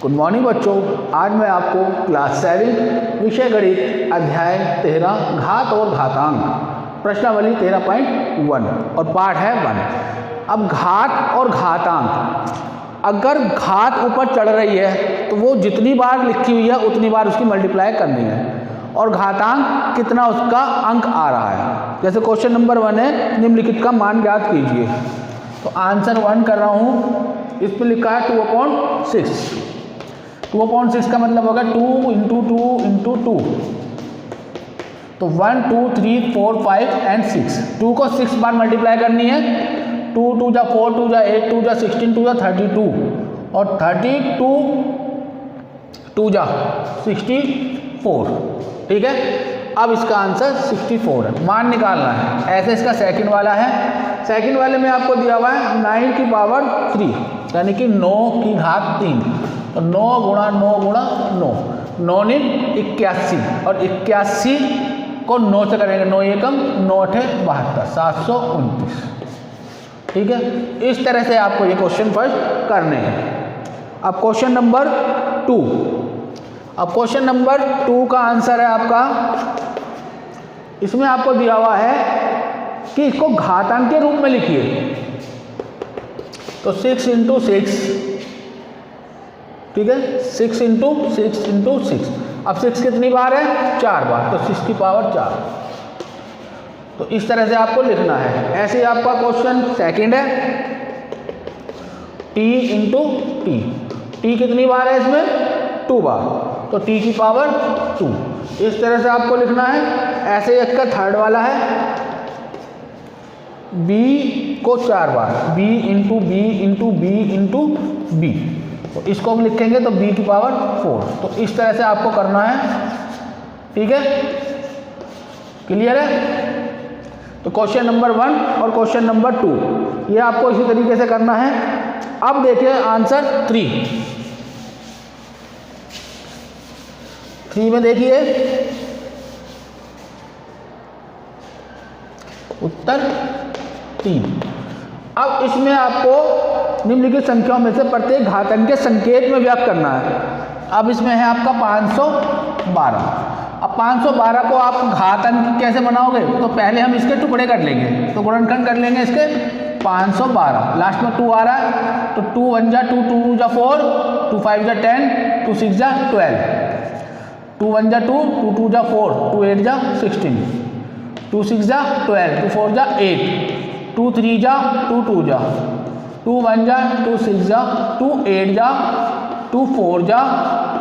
Good morning बच्चों, आज मैं आपको क्लास 7 विषय गणित अध्याय 13 घात और घातांक प्रश्नावली 13.1 और पाठ है 1। अब घात और घातांक, अगर घात ऊपर चढ़ रही है तो वो जितनी बार लिखी हुई है उतनी बार उसकी मल्टीप्लाई करनी है, और घातांक कितना उसका अंक आ रहा है। जैसे क्वेश्चन नंबर 1 है, निम्नलिखित का मान ज्ञात कीजिए। तो आंसर 1 कर रहा हूँ, इस पर लिखा है 2/6। 2/6 का मतलब होगा 2 × 2 × 2। तो 1 2 3 4 5 एंड 6। 2 को 6 बार मल्टीप्लाई करनी है। 2 2 जा 4, 2 जा 8, 2 जा 16, 2 जा 32, और 32 2 जा 64। ठीक है, अब इसका आंसर 64 है। मान निकालना है। ऐसे इसका सेकंड वाला है। सेकंड वाले में आपको दिया हुआ है 9 की पावर 3, यानी कि 9 की घात 3। तो 9 गुणा 9 गुणा 9, 9 × 81, और 81 को 9 से करेंगे, 9 एकम 9 × 72, 729। ठीक है, इस तरह से आपको ये क्वेश्चन फर्स्ट करने हैं। अब क्वेश्चन नंबर 2। अब क्वेश्चन नंबर 2 का आंसर है आपका, इसमें आपको दिया हुआ है कि इसको घातांक के रूप में लिखिए। तो 6 × 6, ठीक है, 6 × 6 × 6। अब 6 कितनी बार है? 4 बार, तो 6 की पावर 4। तो इस तरह से आपको लिखना है। ऐसे ही आपका क्वेश्चन सेकंड है, t × t। t कितनी बार है इसमें? 2 बार, तो t की पावर 2। इस तरह से आपको लिखना है। ऐसे ही इसका थर्ड वाला है, b को 4 बार, b × b × b × b। तो इसको हम लिखेंगे तो b की पावर 4। तो इस तरह से आपको करना है। ठीक है, क्लियर है? तो क्वेश्चन नंबर 1 और क्वेश्चन नंबर 2 ये आपको इसी तरीके से करना है। अब देखिए आंसर 3 में देखिए उत्तर 3। अब इसमें आपको निम्नलिखित संख्याओं में से प्रत्येक घातांक के संकेत में व्यक्त करना है। अब इसमें है आपका 512। अब 512 को आप घातांक कैसे बनाओगे? तो पहले हम इसके टुकड़े कर लेंगे, तो गुणनखंड कर लेंगे इसके। 512 लास्ट में 2 आ रहा है, तो 2 1 जा 2, 2 2 जा 4, 2 5 जा 10, 2 6 जा 12, 2 1 जा 2, 2 2 जा 4, 2 8 जा 16, 2 6 जा 12, 2 4 जा 8, 2 3 जा 2 2 जा 2 1 जा 2 6 जा 2 8 जा 2 4 जा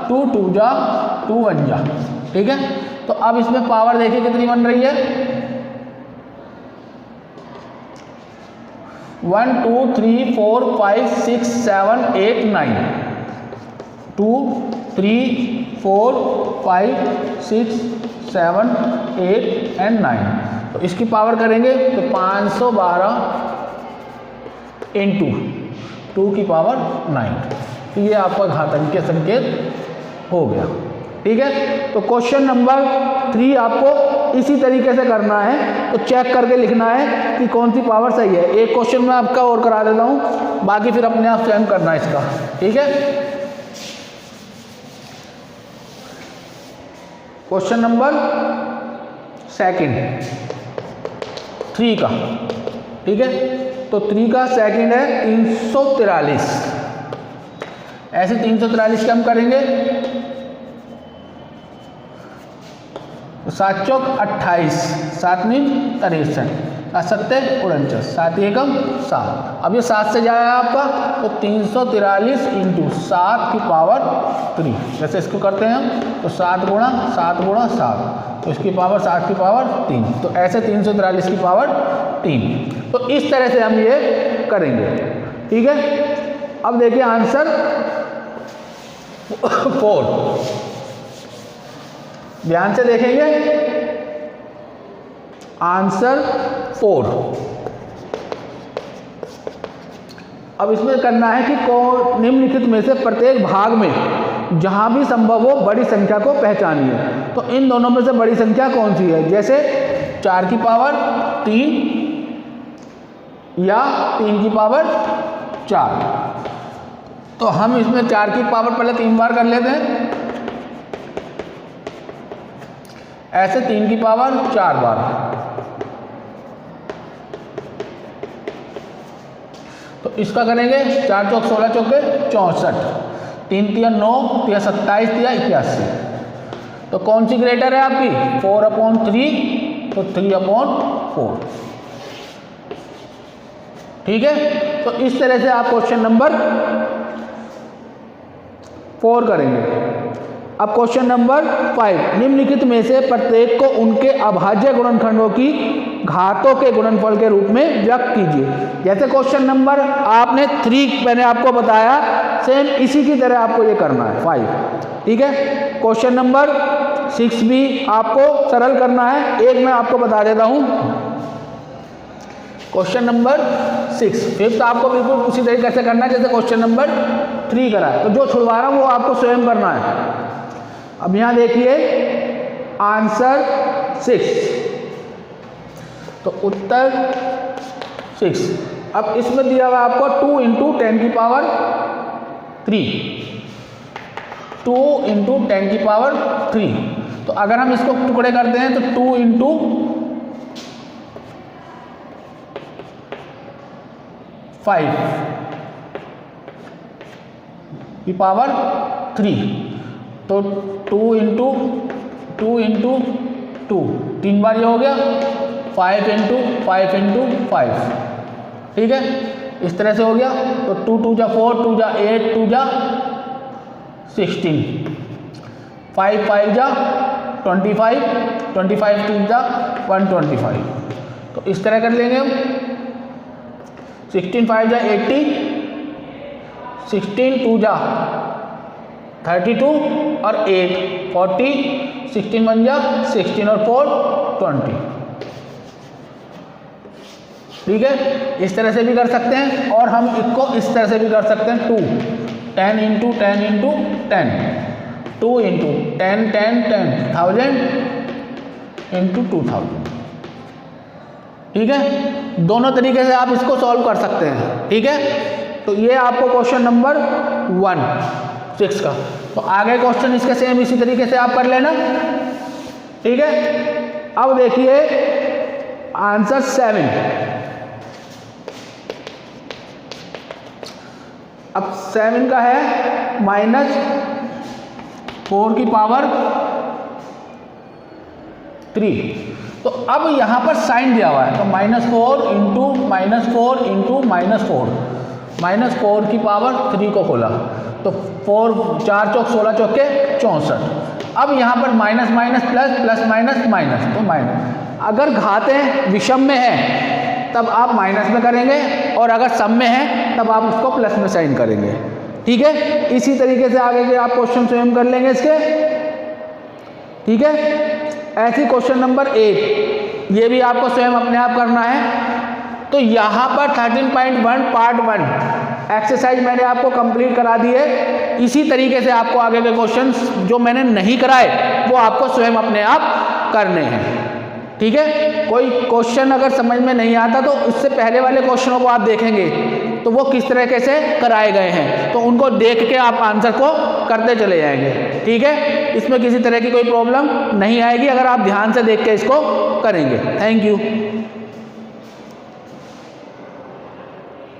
2 2 जा 2 1 जा। ठीक है, तो अब इसमें पावर देखिए कितनी बन रही है। 1 2 3 4 5 6 7 8 9, 2 3 4 5 6 7 8 एंड 9। तो इसकी पावर करेंगे तो 512 × 2 की पावर 9। तो ये आपका घातांक के संकेत हो गया। ठीक है, तो क्वेश्चन नंबर 3 आपको इसी तरीके से करना है। तो चेक करके लिखना है कि कौन सी पावर सही है। एक क्वेश्चन मैं आपका और करा देता हूँ, बाकी फिर अपने आप स्वयं करना है इसका। ठीक है, क्वेश्चन नंबर सेकंड 3 का। ठीक है, तो 3 का सेकंड है 343। ऐसे 343 के हम करेंगे। 7 चौक 28, 7 × 63, 7 49, 7 एकम 7। अब ये 7 से जाएगा आपका, तो 343 × 7 की पावर 3। जैसे इसको करते हैं हम, तो 7 गुणा 7 गुणा 7, तो इसकी पावर 7 की पावर 3। तो ऐसे 343 की पावर 3। तो इस तरह से हम ये करेंगे। ठीक है, अब देखिए आंसर 4। ध्यान से देखेंगे, आंसर 4। अब इसमें करना है कि निम्नलिखित में से प्रत्येक भाग में जहां भी संभव हो बड़ी संख्या को पहचानिए। तो इन दोनों में से बड़ी संख्या कौन सी है? जैसे 4 की पावर 3 या 3 की पावर 4। तो हम इसमें 4 की पावर पहले 3 बार कर लेते हैं, ऐसे 3 की पावर 4 बार। तो इसका करेंगे 4 चौक 16 चौके 64, 3 तिया 9, तिया 27, तिया 81। तो कौन सी ग्रेटर है आपकी? 4/3, तो 3/4। ठीक है, तो इस तरह से आप क्वेश्चन नंबर 4 करेंगे। अब क्वेश्चन नंबर 5, निम्नलिखित में से प्रत्येक को उनके अभाज्य गुणनखंडों की घातों के गुणनफल के रूप में व्यक्त कीजिए। जैसे क्वेश्चन नंबर आपने 3 मैंने आपको बताया, सेम इसी की तरह आपको ये करना है 5। ठीक है, क्वेश्चन नंबर 6 भी आपको सरल करना है। एक मैं आपको बता देता हूं, क्वेश्चन नंबर 6 फिफ्थ आपको बिल्कुल उसी तरीके से करना है जैसे क्वेश्चन नंबर 3 करा है। तो जो छुड़वा रहा हूं वो आपको स्वयं करना है। अब यहां देखिए आंसर 6, तो उत्तर 6। अब इसमें दिया हुआ आपको 2 × 10 की पावर 3, 2 × 10 की पावर 3। तो अगर हम इसको टुकड़े करते हैं तो 2 × 5 की पावर 3, तो 2 × 2 3 बार ये हो गया, 5 × 5 × 5। ठीक है, इस तरह से हो गया। तो 2 × 2 = 4, 2 × 8, 2 × 16, 5 × 5 = 25, 25 × 3 = 125। तो इस तरह कर लेंगे हम। 16 × 5 = 80, 16 × 2 = 32 और 8 40, 16 × 1 = 16 और 4 20। ठीक है, इस तरह से भी कर सकते हैं और हम इसको इस तरह से भी कर सकते हैं 2 10 × 10 × 10, 2 × 10 10 10 1000 × 2000। ठीक है, दोनों तरीके से आप इसको सॉल्व कर सकते हैं। ठीक है, तो ये आपको क्वेश्चन नंबर 1 6 का। तो आगे क्वेश्चन इसके सेम इसी तरीके से आप कर लेना। ठीक है, अब देखिए आंसर 7। अब 7 का है -4 की पावर 3। तो अब यहां पर साइन दिया हुआ है, तो -4 × -4 × -4 की पावर 3 को खोला, तो 4 चौक 16 चौके 64। अब यहां पर minus minus plus, plus minus minus, तो माइनस। अगर घातें विषम में है तब आप माइनस में करेंगे, और अगर सम में है तब आप उसको प्लस में साइन करेंगे। ठीक है, इसी तरीके से आगे के आप क्वेश्चन स्वयं कर लेंगे इसके। ठीक है, ऐसी क्वेश्चन नंबर 8 ये भी आपको स्वयं अपने आप करना है। तो यहाँ पर 13.1 पार्ट 1 एक्सरसाइज मैंने आपको कंप्लीट करा दी है। इसी तरीके से आपको आगे के क्वेश्चन जो मैंने नहीं कराए वो आपको स्वयं अपने आप करने हैं। ठीक है, कोई क्वेश्चन अगर समझ में नहीं आता तो इससे पहले वाले क्वेश्चनों को आप देखेंगे तो वो किस तरीके से कराए गए हैं, तो उनको देख के आप आंसर को करते चले जाएंगे। ठीक है, इसमें किसी तरह की कोई प्रॉब्लम नहीं आएगी अगर आप ध्यान से देख के इसको करेंगे। Thank you.